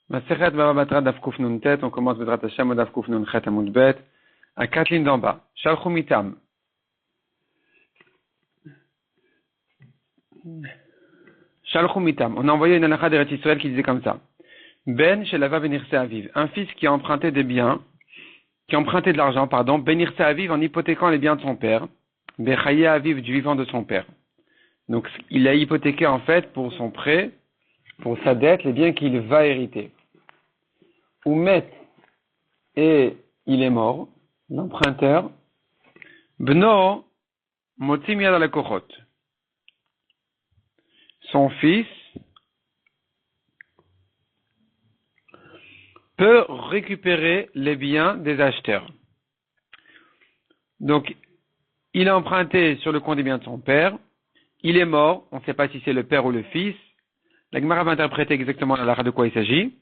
Masechet Baba Batra Daf Kuf Nun Tet, on commence Bezrat Hashem Daf Kuf Nun Chet Amud Bet, à 4 lignes d'en bas. Shalchu Mitam. Shalchu Mitam. On a envoyé une halakha d'Eretz Yisraël qui disait comme ça. Ben Shelava Benirse Aviv. Un fils qui a emprunté des biens, qui a emprunté de l'argent, Benirse Aviv en hypothéquant les biens de son père. Bechaye Aviv du vivant de son père. Donc il a hypothéqué en fait pour son prêt, pour sa dette, les biens qu'il va hériter. Ou met et il est mort, l'emprunteur. Bno motzi miyad halekochot. Son fils peut récupérer les biens des acheteurs. Donc, il a emprunté sur le compte des biens de son père. Il est mort. On ne sait pas si c'est le père ou le fils. La Gemara va interpréter exactement la halakha de quoi il s'agit.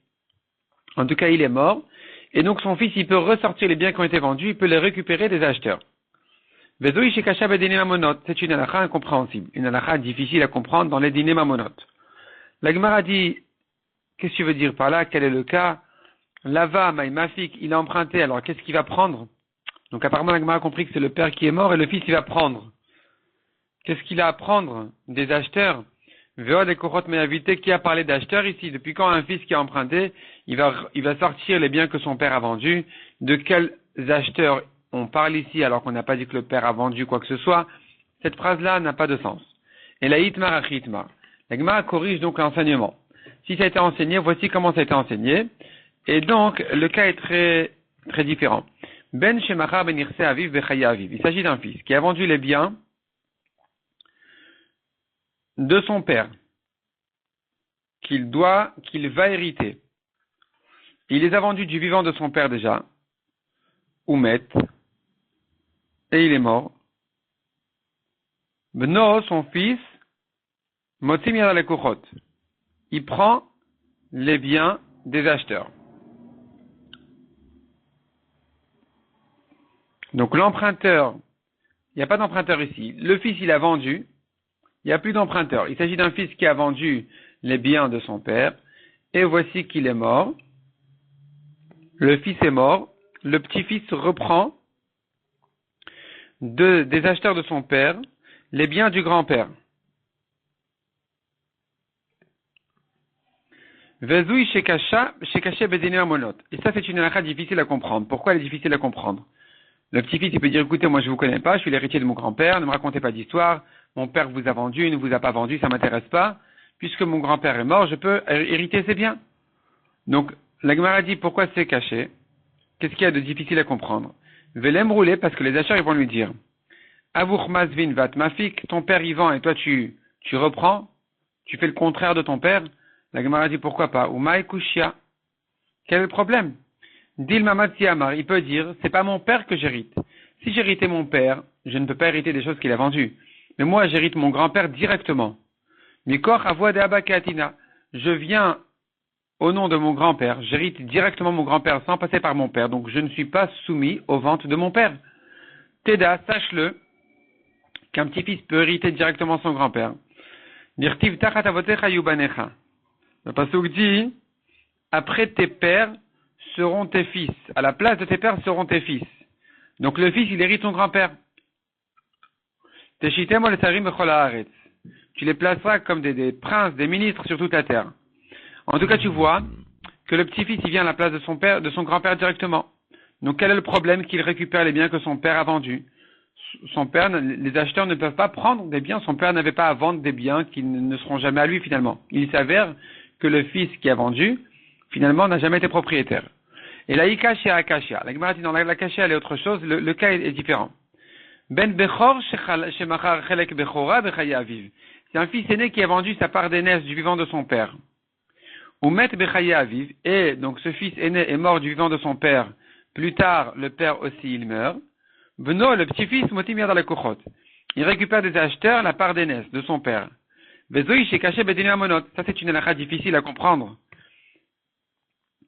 En tout cas, il est mort. Et donc, son fils, il peut ressortir les biens qui ont été vendus. Il peut les récupérer des acheteurs. C'est une halakha incompréhensible. Une halakha difficile à comprendre dans les dîners mamonot. La Gemara dit, qu'est-ce que tu veux dire par là? Quel est le cas? Lava, Maïmafik, il a emprunté. Alors, qu'est-ce qu'il va prendre? Donc, apparemment, la Gemara a compris que c'est le père qui est mort et le fils, il va prendre. Qu'est-ce qu'il a à prendre? Des acheteurs. Veod et Kochot Me'avité, qui a parlé d'acheteurs ici? Depuis quand un fils qui a emprunté, il va sortir les biens que son père a vendus? De quels acheteurs on parle ici alors qu'on n'a pas dit que le père a vendu quoi que ce soit? Cette phrase-là n'a pas de sens. Et la Hitmar Achitmar. La Gemara corrige donc l'enseignement. Si ça a été enseigné, voici comment ça a été enseigné. Et donc, le cas est très, très différent. Ben Shemachar Benirse Aviv Bechaya Aviv. Il s'agit d'un fils qui a vendu les biens de son père, qu'il va hériter. Il les a vendus du vivant de son père déjà, Oumet, et il est mort. Beno, son fils, Motzi miyad halekochot. Il prend les biens des acheteurs. Donc l'emprunteur, il n'y a pas d'emprunteur ici. Le fils, il a vendu. Il n'y a plus d'emprunteur. Il s'agit d'un fils qui a vendu les biens de son père. Et voici qu'il est mort. Le fils est mort. Le petit-fils reprend des acheteurs de son père les biens du grand-père. Vezui shekaché bedine amonot. Et ça, c'est une halakha difficile à comprendre. Pourquoi elle est difficile à comprendre? Le petit-fils, il peut dire, écoutez, moi, je vous connais pas, je suis l'héritier de mon grand-père, ne me racontez pas d'histoire, mon père vous a vendu, il ne vous a pas vendu, ça m'intéresse pas, puisque mon grand-père est mort, je peux hériter ses biens. Donc, la Gemara dit, pourquoi c'est caché? Qu'est-ce qu'il y a de difficile à comprendre? Velem rouler, parce que les acheteurs, ils vont lui dire, Avour mazvin vat mafik, ton père y vend et toi tu reprends, tu fais le contraire de ton père. La Gemara dit, pourquoi pas? Ou maïkushia. Quel est le problème? Dil Mamad Siamar, il peut dire, c'est pas mon père que j'hérite. Si j'héritais mon père, je ne peux pas hériter des choses qu'il a vendues. Mais moi, j'hérite mon grand-père directement. Mikor Avoua de Abakatina. Je viens au nom de mon grand-père, j'hérite directement mon grand-père sans passer par mon père, donc je ne suis pas soumis aux ventes de mon père. Teda, sache-le, qu'un petit-fils peut hériter directement son grand-père. Dirtiv Tachat Avotecha Yubanecha. Le pasuk dit, après tes pères, seront tes fils. À la place de tes pères seront tes fils. Donc le fils, il hérite son grand-père. Tu les placeras comme des princes, des ministres sur toute la terre. En tout cas, tu vois que le petit-fils, il vient à la place de son père, de son grand-père directement. Donc quel est le problème? Qu'il récupère les biens que son père a vendus? Son père, les acheteurs ne peuvent pas prendre des biens. Son père n'avait pas à vendre des biens qui ne seront jamais à lui finalement. Il s'avère que le fils qui a vendu, finalement, n'a jamais été propriétaire. Et la Ikashia Akashia. La Gemara dit dans la Kashia, elle est autre chose, le cas est différent. Ben Bechor Shemachar Chelek Bechora Bechaya Aviv. C'est un fils aîné qui a vendu sa part d'aînesse du vivant de son père. Ou Met Bechaya Aviv. Et donc ce fils aîné est mort du vivant de son père. Plus tard, le père aussi, il meurt. Beno, le petit-fils, Motimir dans la Kochot. Il récupère des acheteurs la part d'aînesse de son père. Vezoi Shekaché Bedine Amonot. Ça, c'est une halakha difficile à comprendre.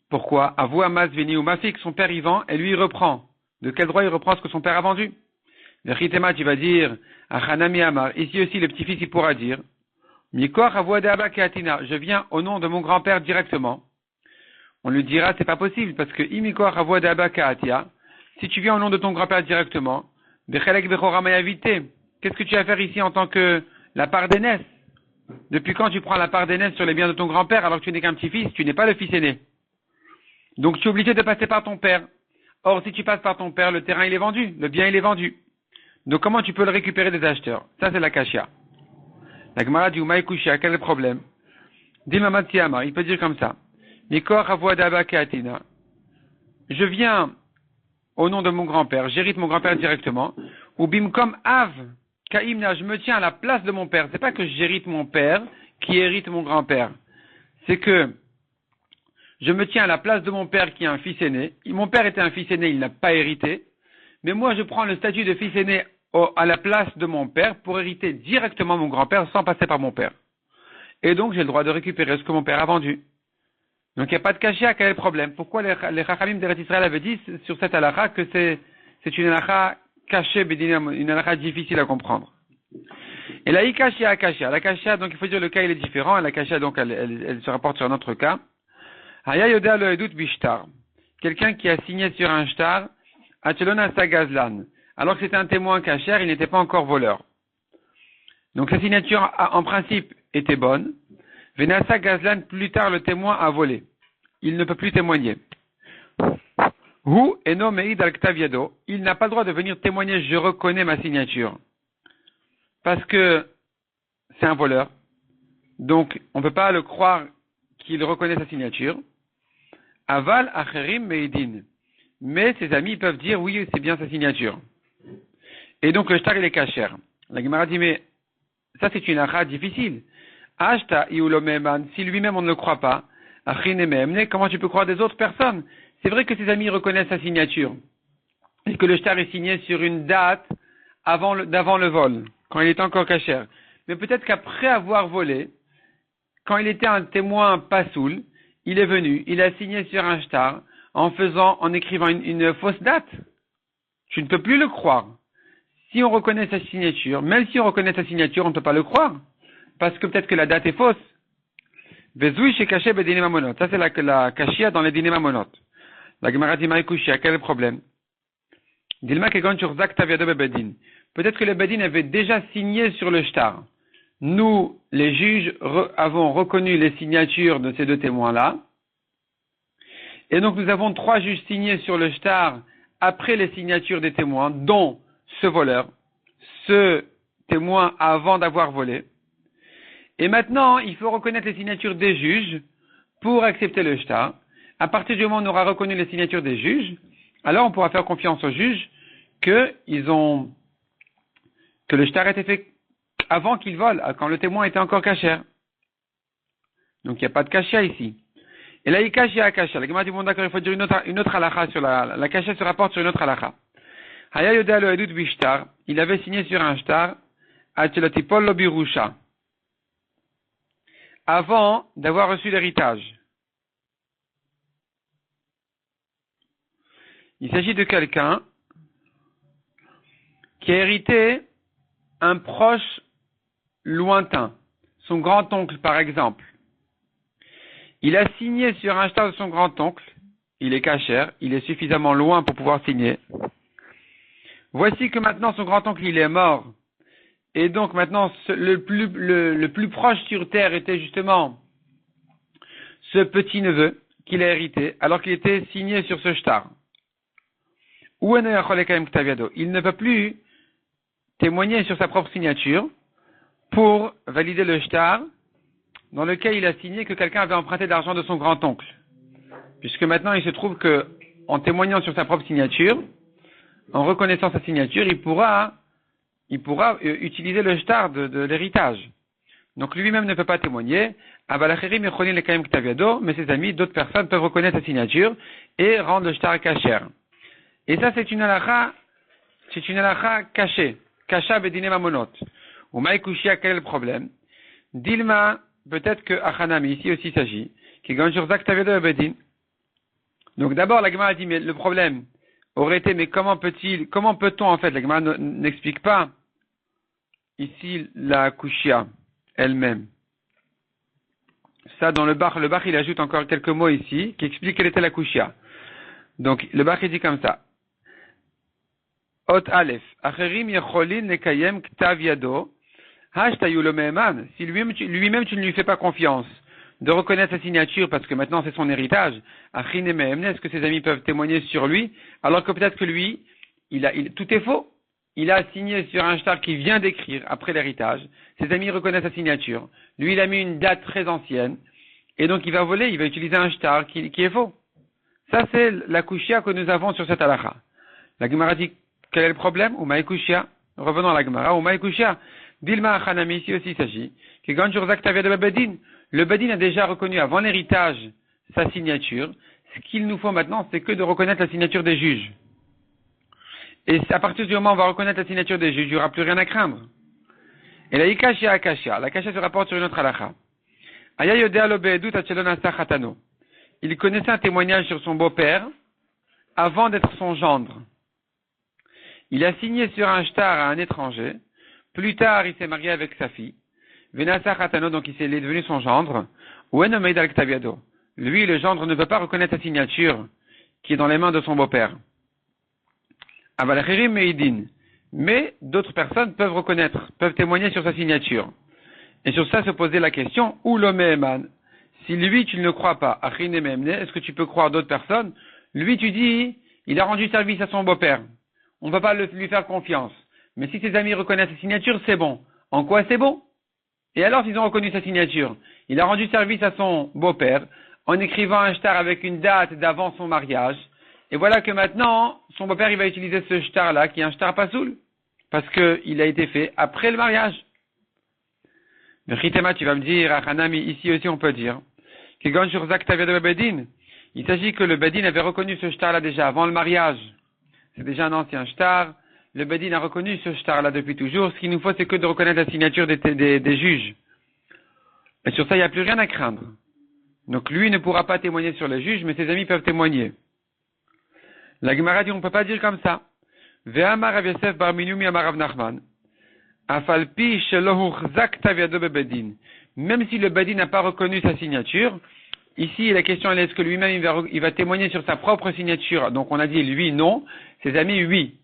Pourquoi? Avou Amaz Veni ou Mafik, son père y vend et lui il reprend. De quel droit il reprend ce que son père a vendu? Le Chitemat, il va dire, Achanami Amar. Ici aussi, le petit-fils, il pourra dire, Mikor Avou Ade Abba Keatina. Je viens au nom de mon grand-père directement. On lui dira, c'est pas possible, parce que imikor avoua d'abakaatia, si tu viens au nom de ton grand-père directement, bechelek bechoramayavité, qu'est-ce que tu vas faire ici en tant que la part d'aînesse? Depuis quand tu prends la part d'aînesse sur les biens de ton grand-père alors que tu n'es qu'un petit-fils, tu n'es pas le fils aîné? Donc tu es obligé de passer par ton père. Or, si tu passes par ton père, le terrain il est vendu, le bien il est vendu. Donc comment tu peux le récupérer des acheteurs? Ça c'est la kashia. La Gemara dit Umaïkushia, quel est le problème? Dilmamad Tiyama, il peut dire comme ça. Mikor avoua d'abakaatina. Je viens au nom de mon grand-père, j'hérite mon grand-père directement. Ou bimkom av kaimna, je me tiens à la place de mon père. C'est pas que j'hérite mon père qui hérite mon grand-père. C'est que je me tiens à la place de mon père qui est un fils aîné. Mon père était un fils aîné, il n'a pas hérité. Mais moi, je prends le statut de fils aîné à la place de mon père pour hériter directement mon grand-père sans passer par mon père. Et donc, j'ai le droit de récupérer ce que mon père a vendu. Donc, il n'y a pas de cachia, quel est le problème? Pourquoi les Chachamim d'Eretz Israël avaient dit sur cette halakha que c'est une halakha cachée, une halakha difficile à comprendre? Et la ikashia akashia. La kashia, donc il faut dire le cas il est différent, et la kashia donc elle se rapporte sur un autre cas. Haya yoda lo edut bishtar. Quelqu'un qui a signé sur un shtar, achelona sagazlan. Alors que c'était un témoin cachère, il n'était pas encore voleur. Donc sa signature en principe était bonne. Venasa gazlan, plus tard le témoin a volé. Il ne peut plus témoigner. Hu eno meid al ktav yado. Il n'a pas le droit de venir témoigner, je reconnais ma signature. Parce que c'est un voleur. Donc, on ne peut pas le croire qu'il reconnaît sa signature. Aval acherim meidin. Mais ses amis peuvent dire, oui, c'est bien sa signature. Et donc, le shtar, il est cachère. La Gemara dit, mais ça, c'est une halakha difficile. Ashta iulomeman. Si lui-même, on ne le croit pas, achine memne, comment tu peux croire des autres personnes? C'est vrai que ses amis reconnaissent sa signature. Et que le shtar est signé sur une date d'avant le vol, quand il était encore cachère. Mais peut-être qu'après avoir volé, quand il était un témoin pasoul, il est venu, il a signé sur un shtar en écrivant une fausse date. Tu ne peux plus le croire. Si on reconnaît sa signature, même si on reconnaît sa signature, on ne peut pas le croire. Parce que peut-être que la date est fausse. Vezoui chez caché bedine mamonot. Ça c'est la kashia dans les dîners mamonot. La Gemara dit maïkushia, quel est le problème? Dilma kegon churzak taviado bebedin. Peut-être que le bedin avait déjà signé sur le shtar. Nous, les juges, avons reconnu les signatures de ces deux témoins-là. Et donc, nous avons 3 juges signés sur le shtar après les signatures des témoins, dont ce voleur, ce témoin avant d'avoir volé. Et maintenant, il faut reconnaître les signatures des juges pour accepter le shtar. À partir du moment où on aura reconnu les signatures des juges, alors on pourra faire confiance aux juges que le shtar a été fait avant qu'il vole, quand le témoin était encore cachère. Donc il n'y a pas de cachia ici. Et là, il cachia à cachia. La Gemara dit, bon d'accord, il faut dire une autre halakha sur la cachia se rapporte sur une autre halakha. Haya yoda lo edut bishtar. Il avait signé sur un shtar, achelotipol lo birusha. Avant d'avoir reçu l'héritage. Il s'agit de quelqu'un qui a hérité un proche lointain, son grand-oncle par exemple. Il a signé sur un shtar de son grand-oncle, il est cachère, il est suffisamment loin pour pouvoir signer. Voici que maintenant son grand-oncle il est mort, et donc maintenant le plus proche sur terre était justement ce petit-neveu qu'il a hérité, alors qu'il était signé sur ce shtar. Il ne peut plus témoigner sur sa propre signature pour valider le shtar dans lequel il a signé que quelqu'un avait emprunté de l'argent de son grand-oncle. Puisque maintenant il se trouve que, en témoignant sur sa propre signature, en reconnaissant sa signature, il pourra utiliser le shtar de l'héritage. Donc lui-même ne peut pas témoigner, mais ses amis, d'autres personnes peuvent reconnaître sa signature et rendre le shtar cachère. Et ça c'est une halakha cachée. Kasha bedine mamonot. Ou maïkushia, quel est le problème? Dilma, peut-être que Achanami, ici aussi il s'agit, qui gagne sur Zak Tavedo Bedin. Donc d'abord, la Gemara a dit, mais le problème aurait été, mais comment peut-on en fait, la Gemara n'explique pas ici la Kushia elle-même. Ça, dans le Bach, il ajoute encore quelques mots ici, qui expliquent quelle était la kushia. Donc, le Bach, il dit comme ça. Ot Aleph. Acherim yecholin nekayem ktav yado. Hashtayu lo me'eman. Si lui-même, tu ne lui fais pas confiance de reconnaître sa signature parce que maintenant c'est son héritage. Achine me'emne. Est-ce que ses amis peuvent témoigner sur lui? Alors que peut-être que lui, tout est faux. Il a signé sur un shtar qui vient d'écrire après l'héritage. Ses amis reconnaissent sa signature. Lui, il a mis une date très ancienne. Et donc, il va voler, il va utiliser un shtar qui est faux. Ça, c'est la kushia que nous avons sur cette halakha. La Gemara dit, quel est le problème? Umaï kushia. Revenons à la Gemara. Umaï kushia. Dilma achanami, ici aussi il s'agit. Que quand de Bedin, le Bedin a déjà reconnu avant l'héritage sa signature. Ce qu'il nous faut maintenant, c'est que de reconnaître la signature des juges. Et à partir du moment où on va reconnaître la signature des juges, il n'y aura plus rien à craindre. Et la ikashia akashia. La kasha se rapporte sur une autre halakha. Aya yodea lo be'edut achelon asa chatano. Il connaissait un témoignage sur son beau-père avant d'être son gendre. Il a signé sur un shtar à un étranger. Plus tard, il s'est marié avec sa fille. Venasa chatano, donc il est devenu son gendre. Ueno meid al ktaviado. Lui, le gendre, ne peut pas reconnaître sa signature qui est dans les mains de son beau-père. Avalachirim meidin. Mais d'autres personnes peuvent reconnaître, peuvent témoigner sur sa signature. Et sur ça se posait la question, où l'homme si lui tu ne le crois pas, achine me'emne, est-ce que tu peux croire d'autres personnes? Lui tu dis, il a rendu service à son beau-père. On ne va pas lui faire confiance. Mais si ses amis reconnaissent sa signature, c'est bon. En quoi c'est bon? Et alors s'ils ont reconnu sa signature, il a rendu service à son beau-père en écrivant un shtar avec une date d'avant son mariage. Et voilà que maintenant, son beau-père il va utiliser ce shtar-là, qui est un shtar pasoul, parce qu'il a été fait après le mariage. Le chitema, tu vas me dire, Hanami, ici aussi on peut dire, il s'agit que le Bedin avait reconnu ce shtar-là déjà avant le mariage. C'est déjà un ancien shtar. Le Bedin a reconnu ce shtar-là depuis toujours. Ce qu'il nous faut, c'est que de reconnaître la signature des juges. Et sur ça, il n'y a plus rien à craindre. Donc lui ne pourra pas témoigner sur les juges, mais ses amis peuvent témoigner. La Gemara dit, on ne peut pas dire comme ça. Ve'amar Rav Yosef bar Minumi amar Rav Nachman. Afalpi shelohu chzak tav yado bebedin. Même si le Bedin n'a pas reconnu sa signature, ici la question est est-ce que lui-même il va témoigner sur sa propre signature. Donc on a dit lui non, ses amis oui.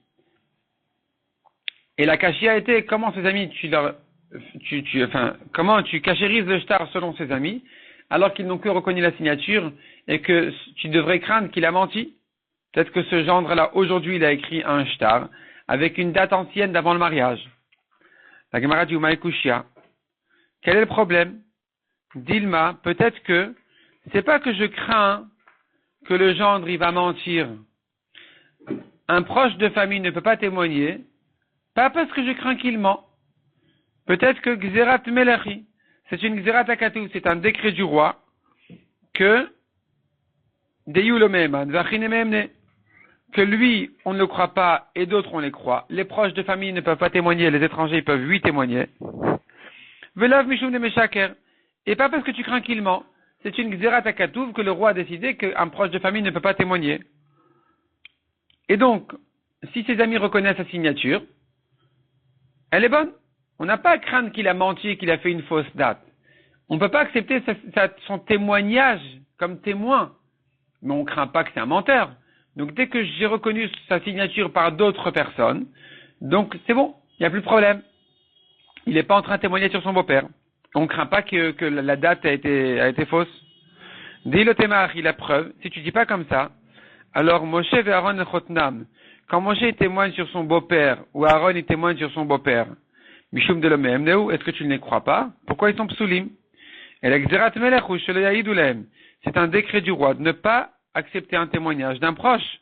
Et la kashia a été comment ses amis comment tu cachérises le shtar selon ses amis alors qu'ils n'ont que reconnu la signature et que tu devrais craindre qu'il a menti. Peut-être que ce gendre-là, aujourd'hui, il a écrit un shtar avec une date ancienne d'avant le mariage. La Gemara dit Umaï Kushia. Quel est le problème? Dilma, peut-être que c'est pas que je crains que le gendre il va mentir. Un proche de famille ne peut pas témoigner, pas parce que je crains qu'il ment. Peut-être que Gzerat Melachi, c'est une Gzerat Akatou, c'est un décret du roi que que lui, on ne le croit pas et d'autres on les croit. Les proches de famille ne peuvent pas témoigner, les étrangers peuvent lui témoigner. Velav mishum de meshaker. Et pas parce que tu crains qu'il ment. C'est une Gzerat Akatouv que le roi a décidé qu'un proche de famille ne peut pas témoigner. Et donc, si ses amis reconnaissent sa signature, elle est bonne. On n'a pas à craindre qu'il a menti et qu'il a fait une fausse date. On ne peut pas accepter son témoignage comme témoin. Mais on ne craint pas que c'est un menteur. Donc dès que j'ai reconnu sa signature par d'autres personnes, donc c'est bon, il n'y a plus de problème. Il n'est pas en train de témoigner sur son beau-père. On ne craint pas que la date a été fausse. Dis le témar, il a preuve. Si tu dis pas comme ça, alors Moshe et Aaron chotnam. Quand Moshe témoigne sur son beau-père, ou Aaron il témoigne sur son beau-père, Mishum de l'Omemneu, est-ce que tu ne les crois pas? Pourquoi ils sont psulim? Et la Gzerat Melech ou Shelo Yahidu Lehem. C'est un décret du roi de ne pas accepter un témoignage d'un proche.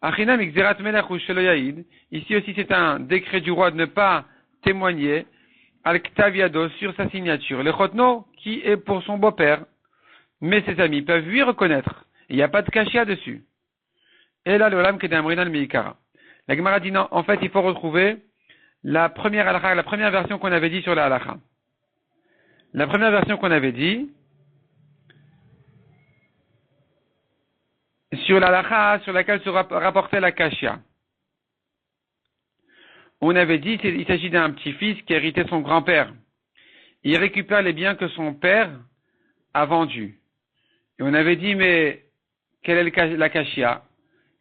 Achinam Gzerat Melech ou Shelo Yahid. Ici aussi c'est un décret du roi de ne pas témoigner al Ktaviado sur sa signature. Le Chotno qui est pour son beau-père. Mais ses amis peuvent lui reconnaître. Il n'y a pas de cachia dessus. Et là, le Olam Kedamrin al-Meikara. La Gemara dit non, en fait, il faut retrouver la première halakha, la première version qu'on avait dit sur la halakha. La première version qu'on avait dit, sur la halakha sur laquelle se rapportait la kashia. On avait dit qu'il s'agit d'un petit-fils qui héritait son grand-père. Il récupère les biens que son père a vendu. Et on avait dit, mais quelle est la kashia?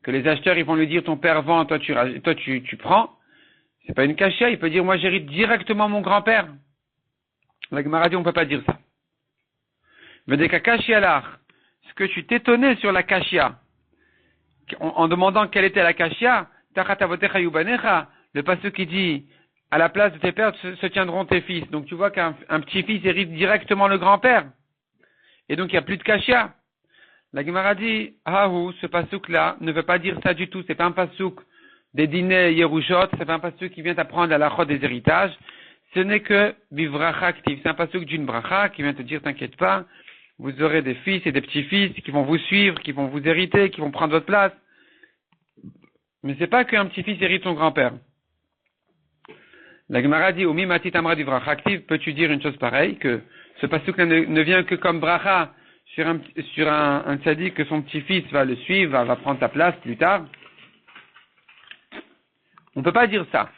Que les acheteurs, ils vont lui dire, ton père vend, toi tu prends. C'est pas une kashia, il peut dire, moi j'hérite directement mon grand-père. La Gemara dit, on peut pas dire ça. Mais dès qu'à kashia l'art, ce que tu t'étonnais sur la kashia, en demandant quelle était la kashia, le passage qui dit, à la place de tes pères se tiendront tes fils. Donc tu vois qu'un petit-fils hérite directement le grand-père. Et donc il n'y a plus de kashia. La Gemara dit, ce pasouk-là ne veut pas dire ça du tout. C'est pas un pasouk des dîners Yerushot, c'est pas un pasouk qui vient t'apprendre à la chod des héritages. Ce n'est que bivracha active. C'est un pasouk d'une bracha qui vient te dire, t'inquiète pas, vous aurez des fils et des petits-fils qui vont vous suivre, qui vont vous hériter, qui vont prendre votre place. Mais c'est pas qu'un petit-fils hérite son grand-père. La Gemara dit, Omi mati tamra bivracha active, peux-tu dire une chose pareille, que ce pasouk ne vient que comme bracha sur un tzaddik que son petit-fils va le suivre, va prendre sa place plus tard. On ne peut pas dire ça.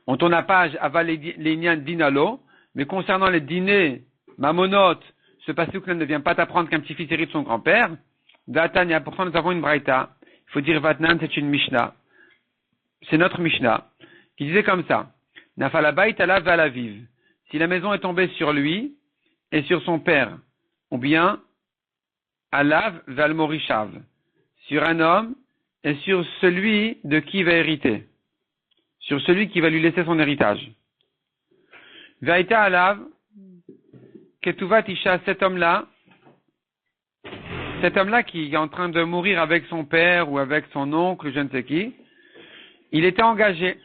On tourne la page aval les nian dinalo, mais concernant les dîners mamonot, ce pasouk-là ne vient pas t'apprendre qu'un petit-fils hérite son grand-père. D'Atania, pourtant nous avons une braïta. Il faut dire Vatnan, c'est une Mishnah. C'est notre Mishnah, qui disait comme ça. Nafalabayt ala valaviv. Si la maison est tombée sur lui et sur son père, ou bien alav valmorishav, sur un homme et sur celui de qui il va hériter, sur celui qui va lui laisser son héritage. Vaïta alav, ketuvat isha, cet homme-là qui est en train de mourir avec son père ou avec son oncle, je ne sais qui, il était engagé.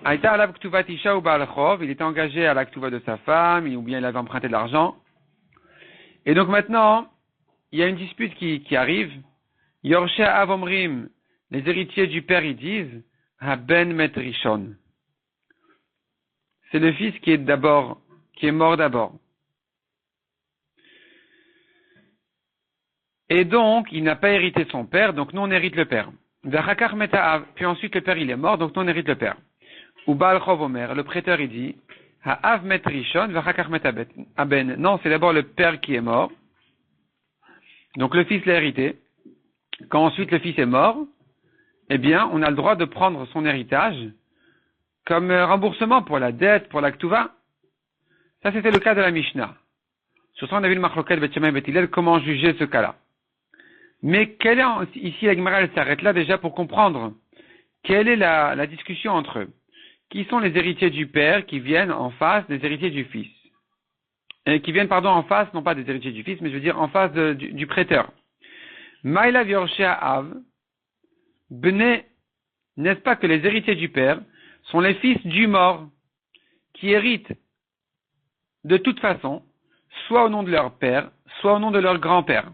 Aïta alav ketuvat isha ou ba'alchov, il était engagé à la ketuva de sa femme, ou bien il avait emprunté de l'argent. Et donc maintenant, il y a une dispute qui arrive. Yorshé Avomrim, les héritiers du père, ils disent, Ben Metrishon. C'est le fils qui est mort d'abord. Et donc, il n'a pas hérité son père, donc nous on hérite le père. Puis ensuite le père il est mort, donc nous on hérite le père. Ou Baal Chov Omer, le prêteur il dit, Ha'av Metrishon, Vachakar Metaben. Non, c'est d'abord le père qui est mort. Donc le fils l'a hérité. Quand ensuite le fils est mort, eh bien, on a le droit de prendre son héritage comme remboursement pour la dette, pour la ktuva. Ça, c'était le cas de la Mishnah. Sur ça, on a vu le Machloket Bet Shammai Bet Hillel, comment juger ce cas-là. Mais ici, la Gemara, elle s'arrête là déjà pour comprendre quelle est la discussion entre eux. Qui sont les héritiers du père qui viennent en face des héritiers du fils? Et qui viennent, en face, non pas des héritiers du fils, mais je veux dire en face du prêteur. Maïla Vyorshea Av, Bene, n'est-ce pas que les héritiers du père sont les fils du mort qui héritent de toute façon, soit au nom de leur père, soit au nom de leur grand-père.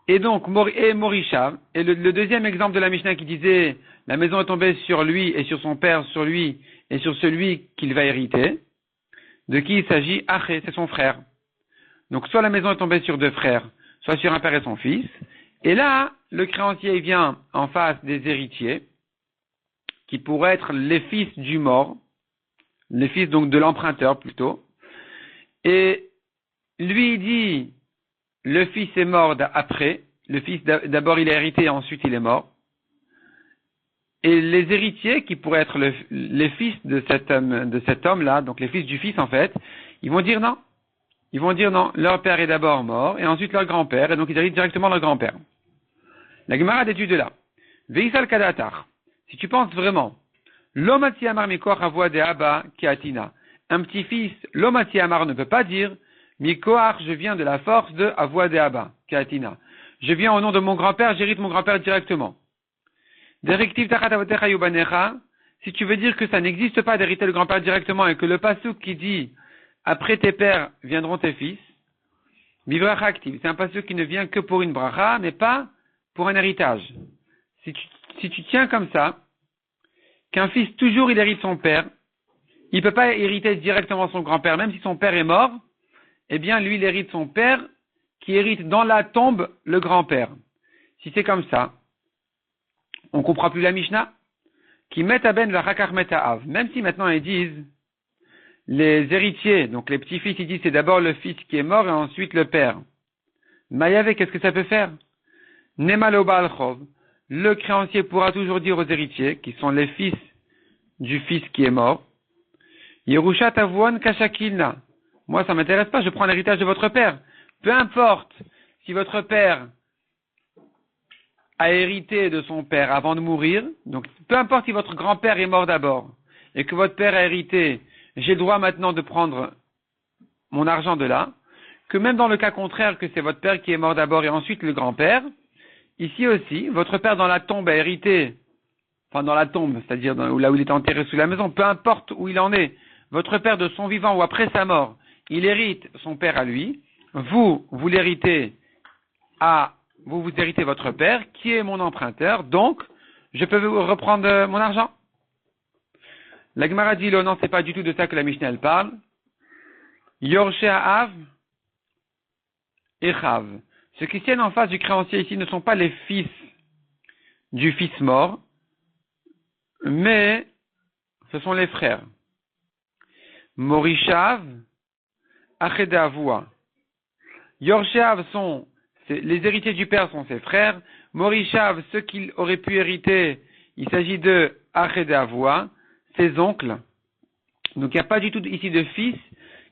Et donc, Morishav, et le deuxième exemple de la Mishnah qui disait la maison est tombée sur lui et sur son père, sur lui et sur celui qu'il va hériter, de qui il s'agit? Aché, c'est son frère. Donc, soit la maison est tombée sur deux frères, soit sur un père et son fils. Et là, le créancier vient en face des héritiers, qui pourraient être les fils du mort, les fils donc de l'emprunteur plutôt. Et lui il dit, le fils est mort après, le fils d'abord il a hérité, ensuite il est mort. Et les héritiers, qui pourraient être les fils de cet homme-là, donc les fils du fils en fait, ils vont dire non. Ils vont dire non, leur père est d'abord mort, et ensuite leur grand-père, et donc ils héritent directement leur grand-père. La Gemara d'étude là. Veisal kadatar. Si tu penses vraiment, l'omati amar mikoach avoa de abba kiatina. Un petit-fils, l'omati amar ne peut pas dire, mikoach, je viens de la force de avoa de abba kiatina. Je viens au nom de mon grand-père, j'hérite mon grand-père directement. Directive tachat avotecha yubanecha. Si tu veux dire que ça n'existe pas d'hériter le grand-père directement et que le pasuk qui dit, après tes pères viendront tes fils, bibracha active. C'est un pasuk qui ne vient que pour une bracha, mais pas pour un héritage. Si tu tiens comme ça, qu'un fils toujours il hérite son père, il peut pas hériter directement son grand-père, même si son père est mort, eh bien lui il hérite son père, qui hérite dans la tombe le grand-père. Si c'est comme ça, on comprend plus la Mishnah, qui met à ben la rakar met à av. Même si maintenant ils disent, les héritiers, donc les petits-fils, ils disent c'est d'abord le fils qui est mort et ensuite le père. Maïave, qu'est-ce que ça peut faire? Nemalo Baal Chov. Le créancier pourra toujours dire aux héritiers, qui sont les fils du fils qui est mort, Yerusha Tavuon Kashakilna. Moi, ça m'intéresse pas, je prends l'héritage de votre père. Peu importe si votre père a hérité de son père avant de mourir, donc peu importe si votre grand-père est mort d'abord, et que votre père a hérité, j'ai le droit maintenant de prendre mon argent de là, que même dans le cas contraire que c'est votre père qui est mort d'abord et ensuite le grand-père, ici aussi, votre père dans la tombe a hérité, enfin dans la tombe, c'est-à-dire là où il est enterré sous la maison, peu importe où il en est, votre père de son vivant ou après sa mort, il hérite son père à lui, vous l'héritez vous héritez votre père, qui est mon emprunteur, donc, je peux vous reprendre mon argent. La Gemara dit, non, c'est pas du tout de ça que la Mishnah elle parle. Yorche Ha'av et Chav. Ceux qui tiennent en face du créancier ici ne sont pas les fils du fils mort, mais ce sont les frères. Morishav, Achedavua. Yorshav les héritiers du père sont ses frères. Morishav, ceux qu'il aurait pu hériter, il s'agit de Achedavua, ses oncles. Donc il n'y a pas du tout ici de fils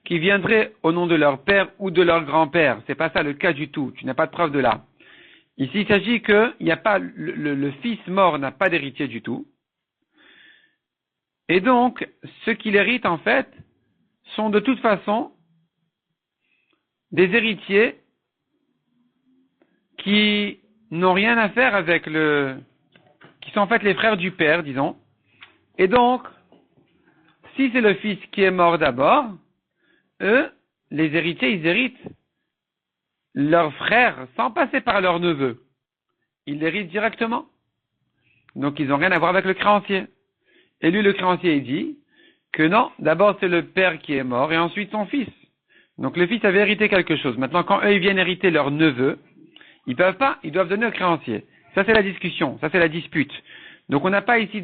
qui viendraient au nom de leur père ou de leur grand-père. C'est pas ça le cas du tout. Tu n'as pas de preuve de là. Ici, il s'agit que il n'y a pas le fils mort n'a pas d'héritier du tout. Et donc, ceux qui l'héritent, en fait, sont de toute façon des héritiers qui n'ont rien à faire avec qui sont en fait les frères du père, disons. Et donc, si c'est le fils qui est mort d'abord, eux, les héritiers, ils héritent leurs frères sans passer par leur neveu. Ils l'héritent directement. Donc, ils n'ont rien à voir avec le créancier. Et lui, le créancier, il dit que non, d'abord c'est le père qui est mort et ensuite son fils. Donc le fils avait hérité quelque chose. Maintenant, quand eux, ils viennent hériter leur neveu, ils peuvent pas, ils doivent donner au créancier. Ça, c'est la discussion, ça, c'est la dispute. Donc on n'a pas ici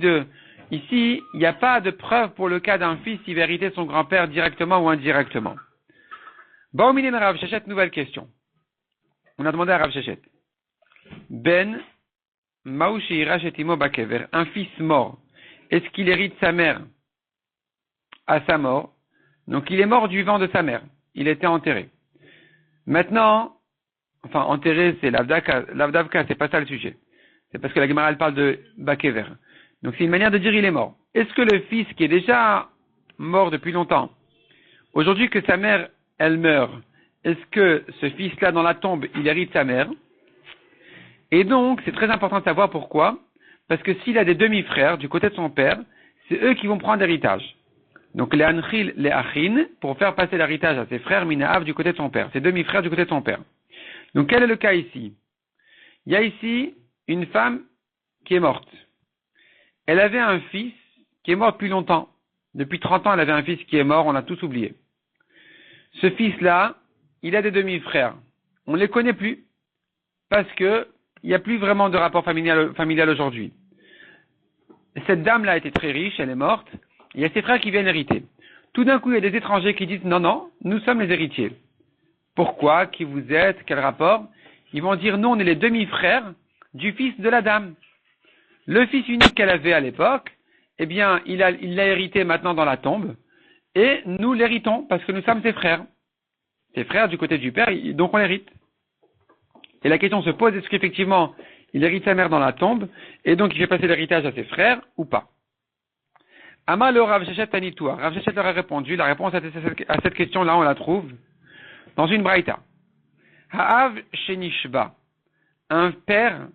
ici, il n'y a pas de preuve pour le cas d'un fils qui va hériter son grand-père directement ou indirectement. Bauminen Rav Shechet, nouvelle question. On a demandé à Rav Shechet. Ben, Maouchi Rachetimo Bakever, un fils mort. Est-ce qu'il hérite sa mère à sa mort? Donc il est mort du vivant de sa mère. Il était enterré. Maintenant, enfin enterré c'est l'avdavka, c'est pas ça le sujet. C'est parce que la Gemara elle parle de Bakever. Donc c'est une manière de dire il est mort. Est-ce que le fils qui est déjà mort depuis longtemps, aujourd'hui que sa mère elle meurt, est-ce que ce fils-là dans la tombe il hérite sa mère? Et donc c'est très important de savoir pourquoi. Parce que s'il a des demi-frères du côté de son père, c'est eux qui vont prendre l'héritage. Donc les Anchil, les Achin, pour faire passer l'héritage à ses frères, Minaav du côté de son père. Ses demi-frères du côté de son père. Donc quel est le cas ici? Il y a ici une femme qui est morte. Elle avait un fils qui est mort depuis longtemps. Depuis 30 ans, elle avait un fils qui est mort, on l'a tous oublié. Ce fils-là, il a des demi-frères. On ne les connaît plus. Parce que il n'y a plus vraiment de rapport familial aujourd'hui. Cette dame-là était très riche, elle est morte, il y a ses frères qui viennent hériter. Tout d'un coup, il y a des étrangers qui disent, non, nous sommes les héritiers. Pourquoi? Qui vous êtes? Quel rapport? Ils vont dire, nous, on est les demi-frères du fils de la dame. Le fils unique qu'elle avait à l'époque, eh bien, il l'a hérité maintenant dans la tombe, et nous l'héritons, parce que nous sommes ses frères. Ses frères du côté du père, donc on l'hérite. Et la question se pose, est-ce qu'effectivement, il hérite sa mère dans la tombe, et donc il fait passer l'héritage à ses frères, ou pas? Ama le Rav Shechet Tanitoua. Rav Shechet leur a répondu, la réponse à cette question-là, on la trouve dans une braïta. Ha'av Shenishba. Un père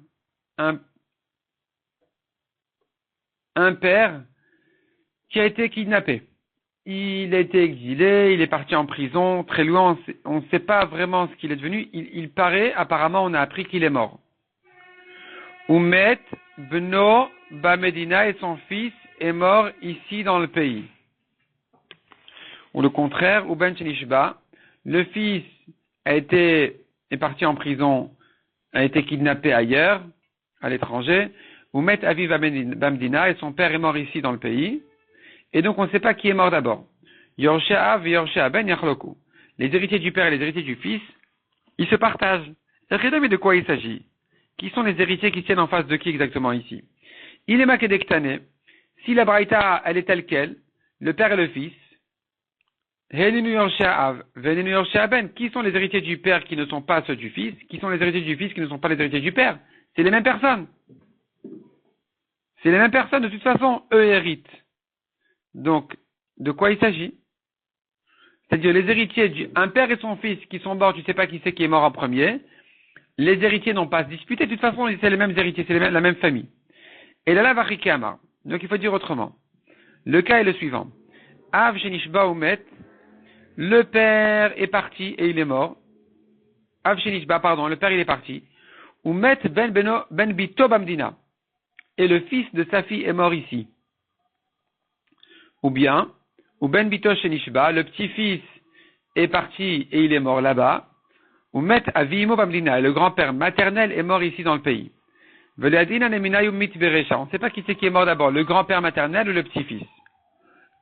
qui a été kidnappé. Il a été exilé, il est parti en prison, très loin, on ne sait pas vraiment ce qu'il est devenu. Il paraît, apparemment, on a appris qu'il est mort. Umet Bno Bamedina et son fils est mort ici dans le pays. Ou le contraire, Uben Shenishba, le fils est parti en prison, a été kidnappé ailleurs, à l'étranger. Umet Aviv Bamedina et son père est mort ici dans le pays. Et donc on ne sait pas qui est mort d'abord. Yorshé Av et Yorshé Aben Yachloku. Les héritiers du père et les héritiers du fils, ils se partagent. Mais de quoi il s'agit? Qui sont les héritiers qui tiennent en face de qui exactement ici? Il est makedektane. Si la braïta, elle est telle quelle, le père et le fils, Helinu Yorshé Av, Veninu Yorshé Aben. Qui sont les héritiers du père qui ne sont pas ceux du fils? Qui sont les héritiers du fils qui ne sont pas les héritiers du père? C'est les mêmes personnes. C'est les mêmes personnes, de toute façon, eux héritent. Donc, de quoi il s'agit? C'est-à-dire les héritiers, un père et son fils qui sont morts, tu sais pas qui c'est qui est mort en premier, les héritiers n'ont pas à se disputer, de toute façon, c'est les mêmes héritiers, c'est la même famille. Et là, va Amar. Donc, il faut dire autrement. Le cas est le suivant. Av Shenishba Umet, le père est parti et il est mort. Av Shenishba, pardon, le père il est parti. Umet ben Bito Bamdina. Et le fils de sa fille est mort ici. Ou bien, ou ben Bito Shenishba, le petit-fils est parti et il est mort là-bas. Ou met Avimo Bamdina, et le grand-père maternel est mort ici dans le pays. On ne sait pas qui c'est qui est mort d'abord, le grand-père maternel ou le petit-fils.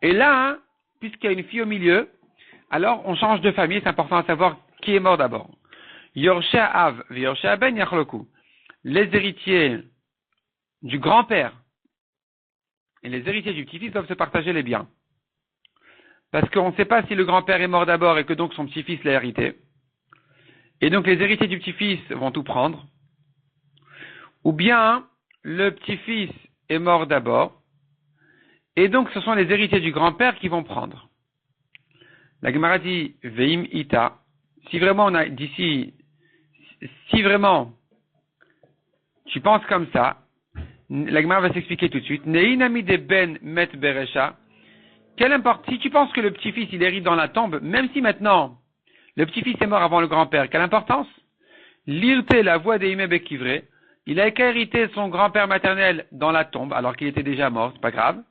Et là, hein, puisqu'il y a une fille au milieu, alors on change de famille, c'est important à savoir qui est mort d'abord. Yorshé Av, Yorshé Aben Yachloku. Les héritiers du grand-père et les héritiers du petit-fils doivent se partager les biens. Parce qu'on ne sait pas si le grand-père est mort d'abord et que donc son petit-fils l'a hérité. Et donc les héritiers du petit-fils vont tout prendre. Ou bien le petit-fils est mort d'abord. Et donc ce sont les héritiers du grand-père qui vont prendre. La Gemara dit Veim Ita. Si vraiment on a d'ici, si vraiment tu penses comme ça, la Gemara va s'expliquer tout de suite. Neinami de ben met beresha. Quelle importance, si tu penses que le petit-fils il hérite dans la tombe, même si maintenant le petit-fils est mort avant le grand-père, quelle importance? L'irte la voix des Ime Bekivre, il a qu'à hériter son grand-père maternel dans la tombe, alors qu'il était déjà mort, c'est pas grave.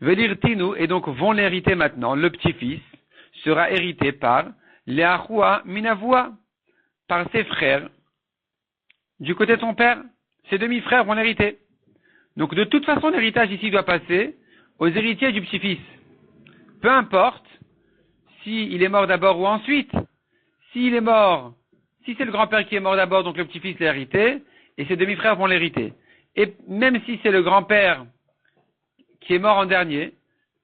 Velirtinu, et donc vont l'hériter maintenant, le petit-fils sera hérité par Leachua Minavoua, par ses frères, du côté de son père. Ses demi-frères vont l'hériter. Donc de toute façon, l'héritage ici doit passer aux héritiers du petit-fils. Peu importe s'il est mort d'abord ou ensuite. S'il est mort, si c'est le grand-père qui est mort d'abord, donc le petit-fils l'a hérité, et ses demi-frères vont l'hériter. Et même si c'est le grand-père qui est mort en dernier,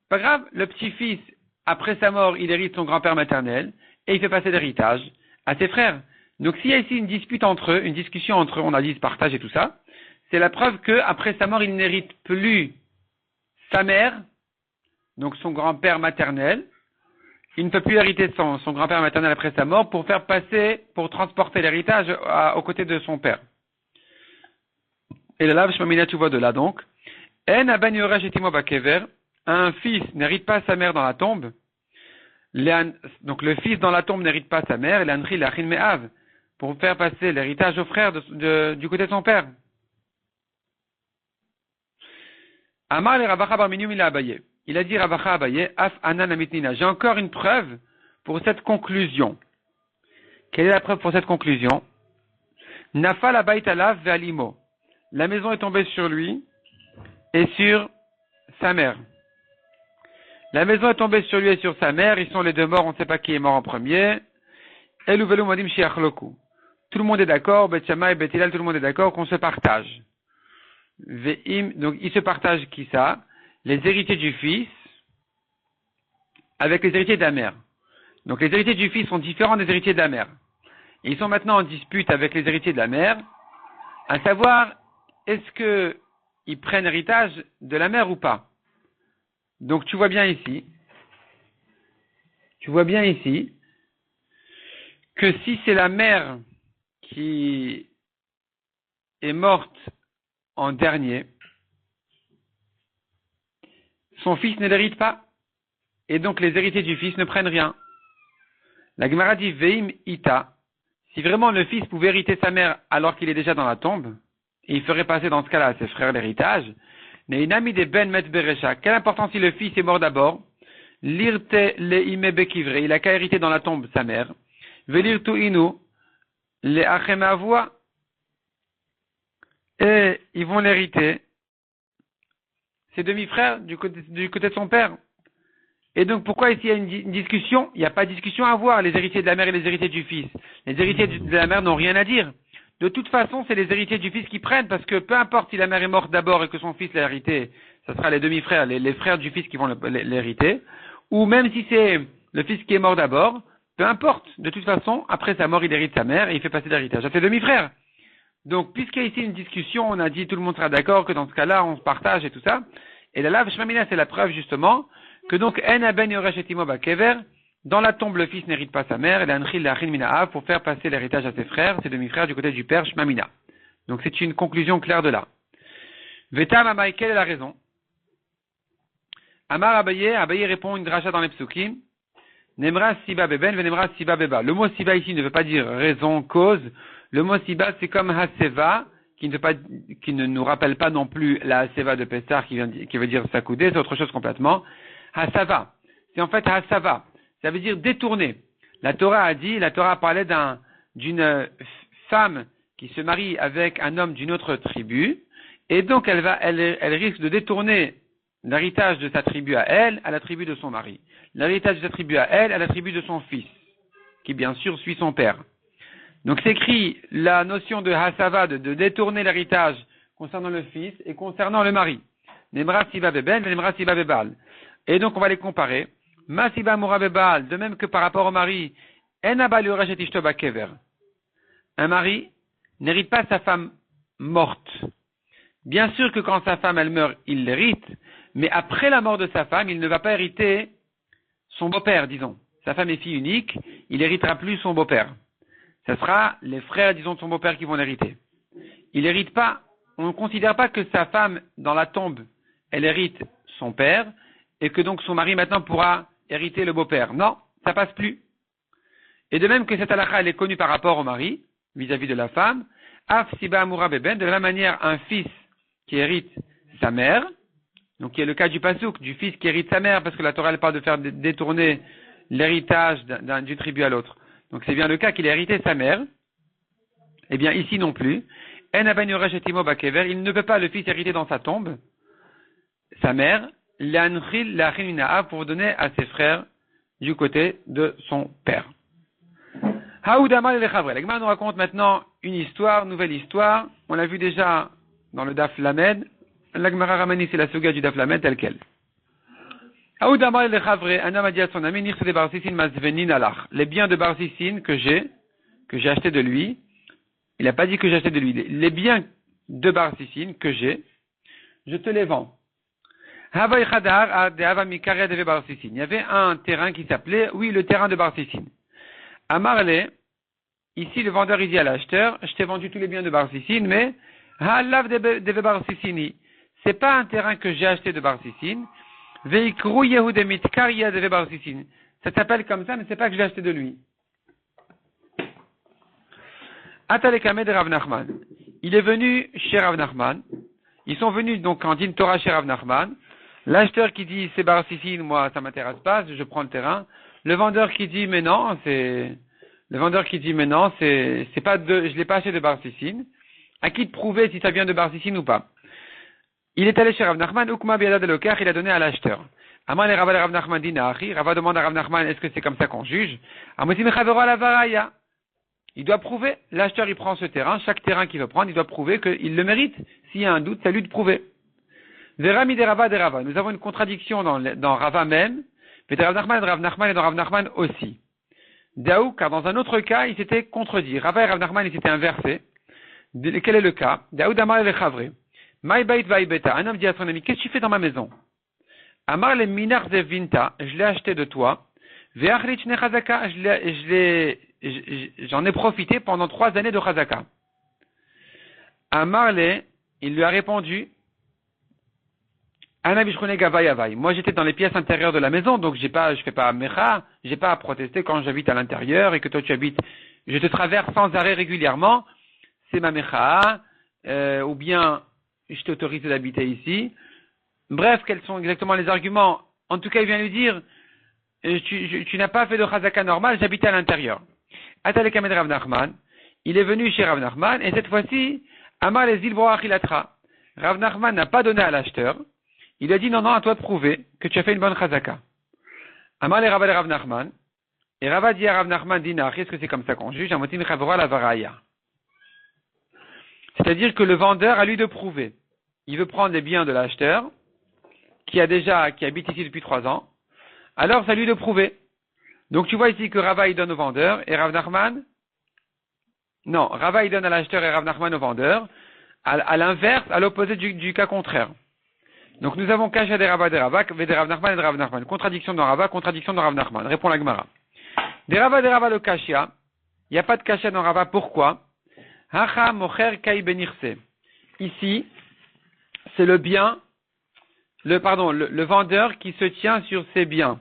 pas grave, le petit-fils, après sa mort, il hérite son grand-père maternel, et il fait passer l'héritage à ses frères. Donc s'il y a ici une dispute entre eux, une discussion entre eux, on a dit partage et tout ça, c'est la preuve qu'après sa mort, il n'hérite plus sa mère, donc son grand-père maternel. Il ne peut plus hériter son grand-père maternel après sa mort pour faire passer, pour transporter l'héritage aux côtés de son père. Et là, tu vois de là donc. Un fils n'hérite pas sa mère dans la tombe. Donc le fils dans la tombe n'hérite pas sa mère. Pour faire passer l'héritage au frère du côté de son père. Amar le Ravacha bar Minyamin à Abaye. Il a dit Ravacha Abaye, Af Anan Amitnina. J'ai encore une preuve pour cette conclusion. Quelle est la preuve pour cette conclusion? Nafal Abayt Alav Ve'alimo. La maison est tombée sur lui et sur sa mère. La maison est tombée sur lui et sur sa mère. Ils sont les deux morts. On ne sait pas qui est mort en premier. Eluvelu Modim Shiachloku. Tout le monde est d'accord. Bet Shammai et Bet Hillel, tout le monde est d'accord qu'on se partage. Ve'im, donc ils se partagent qui ça? Les héritiers du fils avec les héritiers de la mère. Donc les héritiers du fils sont différents des héritiers de la mère. Et ils sont maintenant en dispute avec les héritiers de la mère, à savoir est-ce que ils prennent héritage de la mère ou pas. Donc tu vois bien ici que si c'est la mère qui est morte en dernier, son fils ne l'hérite pas. Et donc les héritiers du fils ne prennent rien. La Gemara dit Veim Ita. Si vraiment le fils pouvait hériter sa mère alors qu'il est déjà dans la tombe, et il ferait passer dans ce cas-là à ses frères l'héritage, Neinami de Ben Met Beresha. Quelle importance si le fils est mort d'abord? Lirte le ime bekivre. Il a qu'à hériter dans la tombe sa mère. Velirtu inu le achemavua. Et ils vont l'hériter. Ses demi-frères du côté de son père. Et donc, pourquoi ici il y a une discussion? Il n'y a pas de discussion à avoir, les héritiers de la mère et les héritiers du fils. Les héritiers de la mère n'ont rien à dire. De toute façon, c'est les héritiers du fils qui prennent, parce que peu importe si la mère est morte d'abord et que son fils l'a hérité, ce sera les demi-frères, les frères du fils qui vont l'hériter, ou même si c'est le fils qui est mort d'abord, peu importe. De toute façon, après sa mort, il hérite sa mère et il fait passer l'héritage à ses demi-frères. Donc, puisqu'il y a ici une discussion, on a dit tout le monde sera d'accord que dans ce cas-là, on se partage et tout ça. Et la lave shmamina, c'est la preuve justement que donc en aben yoresh et imo bakever, dans la tombe le fils n'hérite pas sa mère, et l'anchil lachin mina'a pour faire passer l'héritage à ses frères, ses demi-frères du côté du père shmamina. Donc c'est une conclusion claire de là. Vetam Amai, quelle est la raison? Amar Abaye répond une dracha dans les psukim. Nemra siba beben venemra siba beba. Le mot siba ici ne veut pas dire raison, cause. Le mot siba c'est comme haseva, qui ne nous rappelle pas non plus la haseva de Pessar qui veut dire sakoudé, c'est autre chose complètement. Hasava. C'est en fait hasava. Ça veut dire détourner. La Torah parlait d'une femme qui se marie avec un homme d'une autre tribu, et donc elle risque de détourner l'héritage de sa tribu à elle, à la tribu de son mari. L'héritage de sa tribu à elle, à la tribu de son fils, qui bien sûr suit son père. Donc c'est écrit la notion de hasava, de détourner l'héritage concernant le fils et concernant le mari. Nemra siba beben, nemra siba bebal. Et donc on va les comparer. Ma siba moura bebal, de même que par rapport au mari, en abal yoresh et ishto bakever. Un mari n'hérite pas sa femme morte. Bien sûr que quand sa femme elle meurt, il l'hérite, mais après la mort de sa femme, il ne va pas hériter son beau-père, disons. Sa femme est fille unique, il héritera plus son beau-père. Ce sera les frères, disons, de son beau-père qui vont l'hériter. Il hérite pas, on ne considère pas que sa femme, dans la tombe, elle hérite son père, et que donc son mari maintenant pourra hériter le beau-père. Non, ça passe plus. Et de même que cette halakha, elle est connue par rapport au mari, vis-à-vis de la femme, af siba amura beben, de la même manière, un fils qui hérite sa mère, donc qui est le cas du pasouk, du fils qui hérite sa mère, parce que la Torah elle parle de faire détourner l'héritage d'une tribu à l'autre. Donc c'est bien le cas qu'il a hérité sa mère. Eh bien ici non plus. Il ne peut pas le fils hériter dans sa tombe, sa mère, pour donner à ses frères du côté de son père. L'Agma nous raconte maintenant une histoire, nouvelle histoire. On l'a vu déjà dans le Daf Lamed. L'Agmara ramani, c'est la suga du Daf Lamed telle quelle. Un homme a dit à son ami, les biens de Barsissin que j'ai acheté de lui, il n'a pas dit que j'ai acheté de lui, les biens de Barsissin que j'ai, je te les vends. Il y avait un terrain qui s'appelait, le terrain de Barsissin. Amarle, ici le vendeur il dit à l'acheteur, je t'ai vendu tous les biens de Barsissin, mais c'est pas un terrain que j'ai acheté de Barsissin. Ça s'appelle comme ça, mais c'est pas que je l'ai acheté de lui. Atalekame de Rav Nachman. Il est venu chez Rav Nachman. Ils sont venus donc en din Torah chez Rav Nachman. L'acheteur qui dit c'est Barsissin, moi ça m'intéresse pas, je prends le terrain. Le vendeur qui dit mais non, c'est pas je l'ai pas acheté de Barsissin. À qui de prouver si ça vient de Barsissin ou pas? Il est allé chez Rav Nachman, Ukma Biada de Lokar, il a donné à l'acheteur. Aman et Rav Nachman dit Nachi, Rava demande à Rav Nachman, est-ce que c'est comme ça qu'on juge? Amosim Chavero la Varaya. Il doit prouver, l'acheteur il prend ce terrain, chaque terrain qu'il veut prendre, il doit prouver qu'il le mérite. S'il y a un doute, c'est à lui de prouver. Verami de Rava. Nous avons une contradiction dans Rava même, mais de Rav Nachman et dans Rav Nachman aussi. Daou, car dans un autre cas, il s'était contredit. Rava et Rav Nachman, ils s'étaient inversés. Quel est le cas? Daou Amar le Chavre. My bait vaibeta. Un homme dit à son ami, qu'est-ce que tu fais dans ma maison? Amar le minar zevinta, je l'ai acheté de toi. Ve'achlich ne chazaka, j'en ai profité pendant 3 années de chazaka. Amar le, il lui a répondu, Anabishchone gavai avai. Moi j'étais dans les pièces intérieures de la maison, donc je fais pas mecha, j'ai pas à protester quand j'habite à l'intérieur et que toi tu habites, je te traverse sans arrêt régulièrement, c'est ma mecha, ou bien je t'autorise d'habiter ici. Bref, quels sont exactement les arguments? En tout cas, il vient lui dire, tu n'as pas fait de chazaka normal, j'habitais à l'intérieur. Atalekamed Rav Nachman, il est venu chez Rav Nachman, et cette fois-ci, Amar les Ilboachilatra. Rav Nachman n'a pas donné à l'acheteur. Il a dit non, à toi de prouver que tu as fait une bonne chazaka. Amar le Rava de Rav Nachman. Et Rava dit à Rav Nachman, Dinar, est-ce que c'est comme ça qu'on juge? Amotim Chavora la Varaya. C'est-à-dire que le vendeur a lui de prouver. Il veut prendre les biens de l'acheteur, qui habite ici depuis 3 ans. Alors, c'est à lui de prouver. Donc, tu vois ici que Rava, il donne au vendeur, et Rav Nachman, non, Rava, il donne à l'acheteur et Rav Nachman au vendeur, à l'inverse, à l'opposé du cas contraire. Donc, nous avons Kasha des Rava, des Rav Nachman et des Rav Nachman. Contradiction dans Rava, contradiction dans Rav Nachman. Répond la Gemara. Des Rava, le Kashia. Il n'y a pas de Kasha dans Rava. Pourquoi? Hacha mocher kai benirse. Ici, c'est le bien, le vendeur qui se tient sur ses biens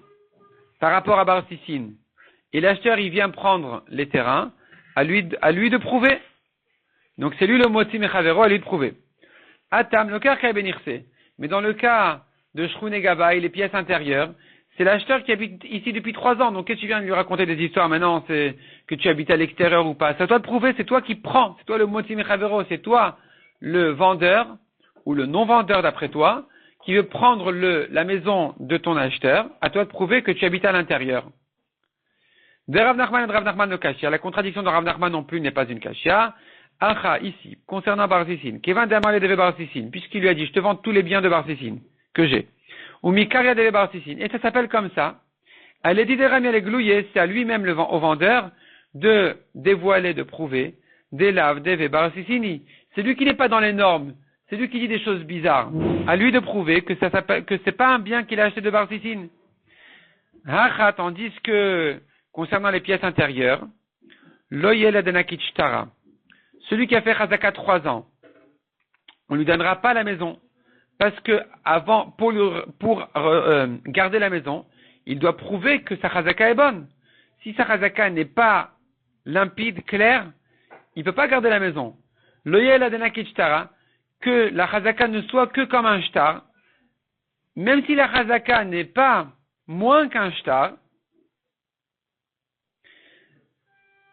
par rapport à Bar Sissin. Et l'acheteur, il vient prendre les terrains, à lui de prouver. Donc c'est lui le moti mechavero, à lui de prouver. Atam, le cœur kai benirse. Mais dans le cas de Shroune Gabay, les pièces intérieures, c'est l'acheteur qui habite ici depuis 3 ans. Donc qu'est-ce que tu viens de lui raconter des histoires maintenant, c'est que tu habites à l'extérieur ou pas? C'est à toi de prouver, c'est toi qui prends, c'est toi le moti mechavero, c'est toi le vendeur, ou le non-vendeur d'après toi, qui veut prendre la maison de ton acheteur, à toi de prouver que tu habites à l'intérieur. De Rav Nachman et de Rav Nachman le Kashia. La contradiction de Rav Nachman non plus n'est pas une Kashia. Acha, ici, concernant Bar Sissin, Kevan Damale deve Bar Sissin, puisqu'il lui a dit, je te vends tous les biens de Bar Sissin, que j'ai. Ou Mikaria deve Bar Sissin. Et ça s'appelle comme ça. Elle est dit de Rami Glouye, c'est à lui-même au vendeur de dévoiler, de prouver, des laves deve Bar Sissini. C'est lui qui n'est pas dans les normes. C'est lui qui dit des choses bizarres. À lui de prouver que c'est pas un bien qu'il a acheté de Bar Sissin. Hacha, tandis que, concernant les pièces intérieures, Loyel Adenakichtara. Celui qui a fait Chazaka 3 ans, on lui donnera pas la maison. Parce que pour garder la maison, il doit prouver que sa Chazaka est bonne. Si sa Chazaka n'est pas limpide, claire, il peut pas garder la maison. Loyel Adenakichtara, que la Chazaka ne soit que comme un shtar, même si la Chazaka n'est pas moins qu'un shtar,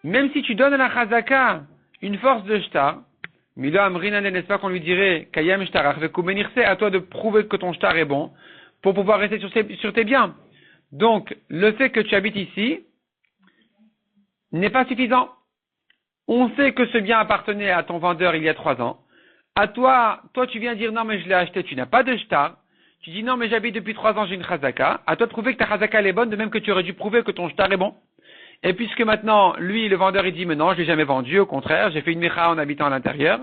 même si tu donnes à la Chazaka une force de shtar, Mila Amrinane, n'est-ce pas qu'on lui dirait Kayam shtarach vekumenirse, à toi de prouver que ton shtar est bon pour pouvoir rester sur tes biens. Donc, le fait que tu habites ici n'est pas suffisant. On sait que ce bien appartenait à ton vendeur il y a 3 ans. À toi tu viens dire non mais je l'ai acheté, tu n'as pas de shtar. Tu dis non mais j'habite depuis 3 ans, j'ai une chazaka. À toi de prouver que ta chazaka elle est bonne, de même que tu aurais dû prouver que ton shtar est bon. Et puisque maintenant, lui, le vendeur, il dit mais non, je l'ai jamais vendu, au contraire, j'ai fait une mecha en habitant à l'intérieur.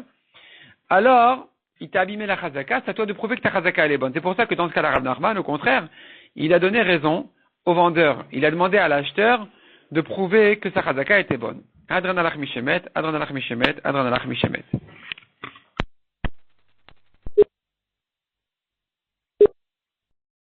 Alors, il t'a abîmé la chazaka, c'est à toi de prouver que ta chazaka elle est bonne. C'est pour ça que dans ce cas-là, Rav Nachman, au contraire, il a donné raison au vendeur. Il a demandé à l'acheteur de prouver que sa chazaka était bonne. Adran alach mishemet, adran alach mishemet, adran alach mishemet.